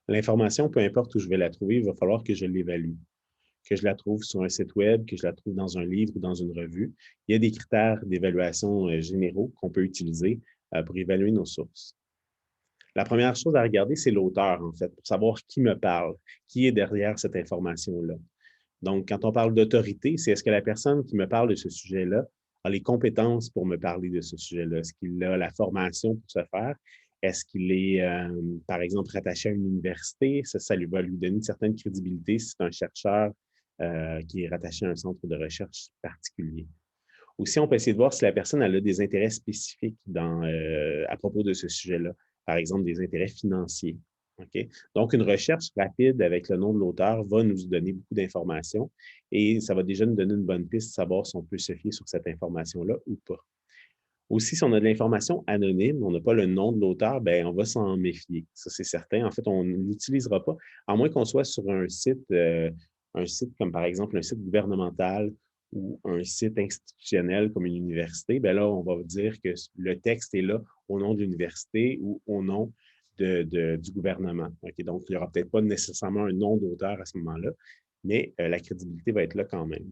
L'information, peu importe où je vais la trouver, il va falloir que je l'évalue, que je la trouve sur un site web, que je la trouve dans un livre ou dans une revue. Il y a des critères d'évaluation généraux qu'on peut utiliser pour évaluer nos sources. La première chose à regarder, c'est l'auteur, en fait, pour savoir qui me parle, qui est derrière cette information-là. Donc, quand on parle d'autorité, c'est est-ce que la personne qui me parle de ce sujet-là a les compétences pour me parler de ce sujet-là? Est-ce qu'il a la formation pour ce faire? Est-ce qu'il est, par exemple, rattaché à une université? Ça va lui donner une certaine crédibilité si c'est un chercheur qui est rattaché à un centre de recherche particulier. Aussi, on peut essayer de voir si la personne elle a des intérêts spécifiques à propos de ce sujet-là. Par exemple, des intérêts financiers. Okay? Donc, une recherche rapide avec le nom de l'auteur va nous donner beaucoup d'informations et ça va déjà nous donner une bonne piste de savoir si on peut se fier sur cette information-là ou pas. Aussi, si on a de l'information anonyme, on n'a pas le nom de l'auteur, ben on va s'en méfier. Ça, c'est certain. En fait, on ne l'utilisera pas, à moins qu'on soit sur un site comme par exemple un site gouvernemental ou un site institutionnel comme une université. Ben là, on va dire que le texte est là au nom de l'université ou au nom du gouvernement. Okay? Donc, il n'y aura peut-être pas nécessairement un nom d'auteur à ce moment-là, mais la crédibilité va être là quand même.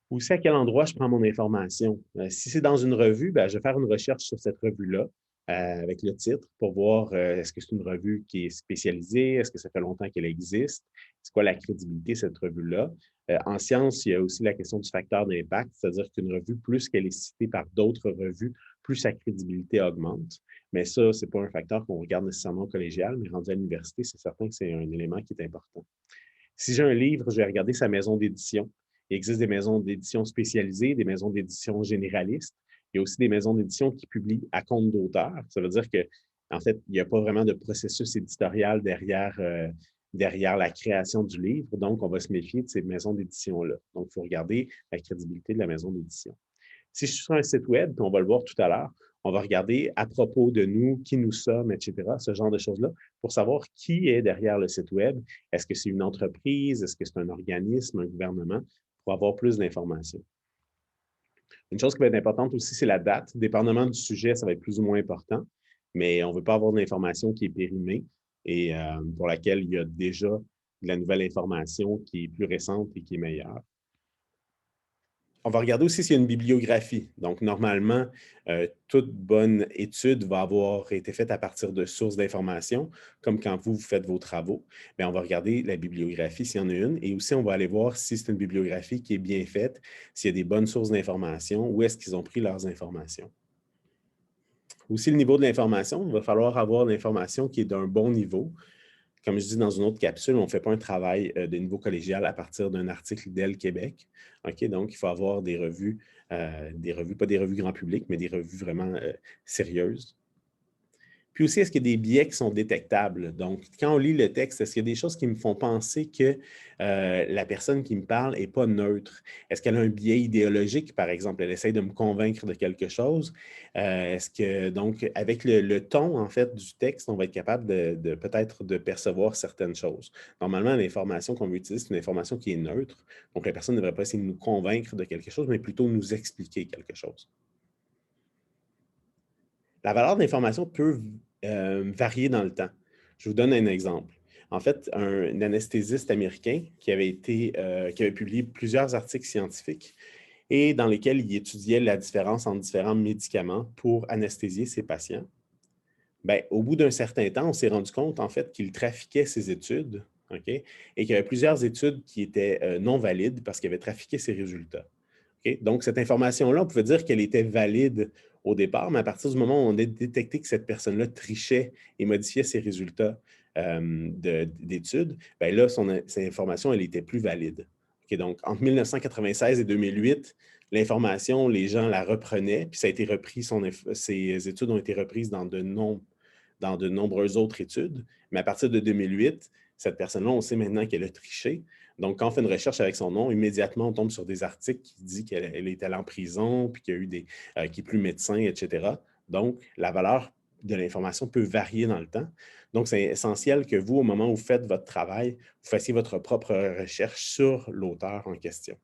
Aussi, à quel endroit je prends mon information. Si c'est dans une revue, ben, je vais faire une recherche sur cette revue-là avec le titre pour voir est-ce que c'est une revue qui est spécialisée, est-ce que ça fait longtemps qu'elle existe, c'est quoi la crédibilité de cette revue-là. En sciences, il y a aussi la question du facteur d'impact, c'est-à-dire qu'une revue, plus qu'elle est citée par d'autres revues, plus sa crédibilité augmente. Mais ça, ce n'est pas un facteur qu'on regarde nécessairement au collégial, mais rendu à l'université, c'est certain que c'est un élément qui est important. Si j'ai un livre, je vais regarder sa maison d'édition. Il existe des maisons d'édition spécialisées, des maisons d'édition généralistes. Il y a aussi des maisons d'édition qui publient à compte d'auteur. Ça veut dire que, en fait, il n'y a pas vraiment de processus éditorial derrière la création du livre. Donc, on va se méfier de ces maisons d'édition-là. Donc, il faut regarder la crédibilité de la maison d'édition. Si je suis sur un site web, puis on va le voir tout à l'heure, on va regarder à propos de nous, qui nous sommes, etc., ce genre de choses-là, pour savoir qui est derrière le site web. Est-ce que c'est une entreprise? Est-ce que c'est un organisme, un gouvernement? Pour avoir plus d'informations. Une chose qui va être importante aussi, c'est la date. Dépendamment du sujet, ça va être plus ou moins important, mais on ne veut pas avoir d'information qui est périmée et pour laquelle il y a déjà de la nouvelle information qui est plus récente et qui est meilleure. On va regarder aussi s'il y a une bibliographie. Donc, normalement, toute bonne étude va avoir été faite à partir de sources d'informations, comme quand vous faites vos travaux. Bien, on va regarder la bibliographie s'il y en a une, et aussi on va aller voir si c'est une bibliographie qui est bien faite, s'il y a des bonnes sources d'informations, où est-ce qu'ils ont pris leurs informations. Aussi, le niveau de l'information, il va falloir avoir l'information qui est d'un bon niveau. Comme je dis dans une autre capsule, on ne fait pas un travail de niveau collégial à partir d'un article d'Elle Québec. OK? Donc, il faut avoir des revues, pas des revues grand public, mais des revues vraiment sérieuses. Puis aussi, est-ce qu'il y a des biais qui sont détectables? Donc, quand on lit le texte, est-ce qu'il y a des choses qui me font penser que la personne qui me parle n'est pas neutre? Est-ce qu'elle a un biais idéologique, par exemple? Elle essaie de me convaincre de quelque chose. Est-ce que, donc, avec le ton, en fait, du texte, on va être capable de peut-être de percevoir certaines choses. Normalement, l'information qu'on veut utiliser, c'est une information qui est neutre. Donc, la personne ne devrait pas essayer de nous convaincre de quelque chose, mais plutôt nous expliquer quelque chose. La valeur de l'information peut varier dans le temps. Je vous donne un exemple. En fait, un anesthésiste américain qui avait publié plusieurs articles scientifiques et dans lesquels il étudiait la différence entre différents médicaments pour anesthésier ses patients. Bien, au bout d'un certain temps, on s'est rendu compte en fait qu'il trafiquait ses études, OK, et qu'il y avait plusieurs études qui étaient non valides parce qu'il avait trafiqué ses résultats. Okay? Donc, cette information-là, on pouvait dire qu'elle était valide au départ, mais à partir du moment où on a détecté que cette personne-là trichait et modifiait ses résultats d'études, bien là, cette information, elle n'était plus valide. Okay? Donc, entre 1996 et 2008, l'information, les gens la reprenaient, puis ça a été repris, ces études ont été reprises dans de nombreuses autres études, mais à partir de 2008, cette personne-là, on sait maintenant qu'elle a triché. Donc, quand on fait une recherche avec son nom, immédiatement, on tombe sur des articles qui disent qu'elle est allée en prison, puis qu'il y a eu qui n'est plus médecin, etc. Donc, la valeur de l'information peut varier dans le temps. Donc, c'est essentiel que vous, au moment où vous faites votre travail, vous fassiez votre propre recherche sur l'auteur en question.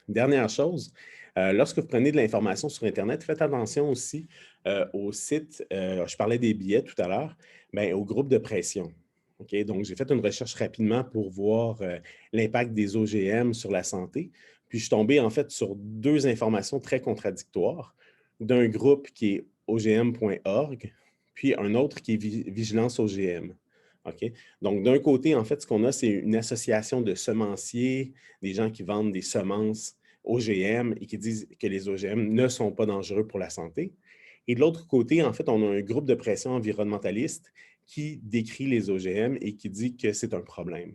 Dernière chose, Lorsque vous prenez de l'information sur Internet, faites attention aussi aux sites, je parlais des billets tout à l'heure, bien, aux groupes de pression. OK? Donc, j'ai fait une recherche rapidement pour voir l'impact des OGM sur la santé. Puis, je suis tombé en fait sur deux informations très contradictoires d'un groupe qui est ogm.org, puis un autre qui est Vigilance OGM. OK? Donc, d'un côté, en fait, ce qu'on a, c'est une association de semenciers, des gens qui vendent des semences OGM et qui disent que les OGM ne sont pas dangereux pour la santé. Et de l'autre côté, en fait, on a un groupe de pression environnementaliste qui décrit les OGM et qui dit que c'est un problème.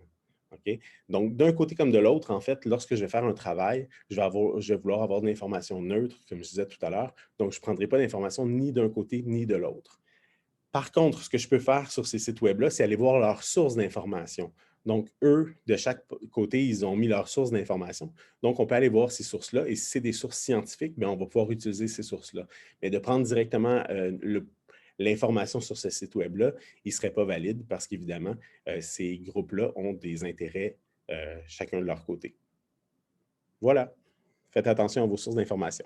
OK? Donc, d'un côté comme de l'autre, en fait, lorsque je vais faire un travail, je vais vouloir avoir de l'information neutre, comme je disais tout à l'heure. Donc, je ne prendrai pas d'information ni d'un côté ni de l'autre. Par contre, ce que je peux faire sur ces sites web-là, c'est aller voir leurs sources d'information. Donc, eux, de chaque côté, ils ont mis leurs sources d'information. Donc, on peut aller voir ces sources-là. Et si c'est des sources scientifiques, bien, on va pouvoir utiliser ces sources-là. Mais de prendre directement l'information sur ce site web-là, il ne serait pas valide parce qu'évidemment, ces groupes-là ont des intérêts chacun de leur côté. Voilà. Faites attention à vos sources d'information.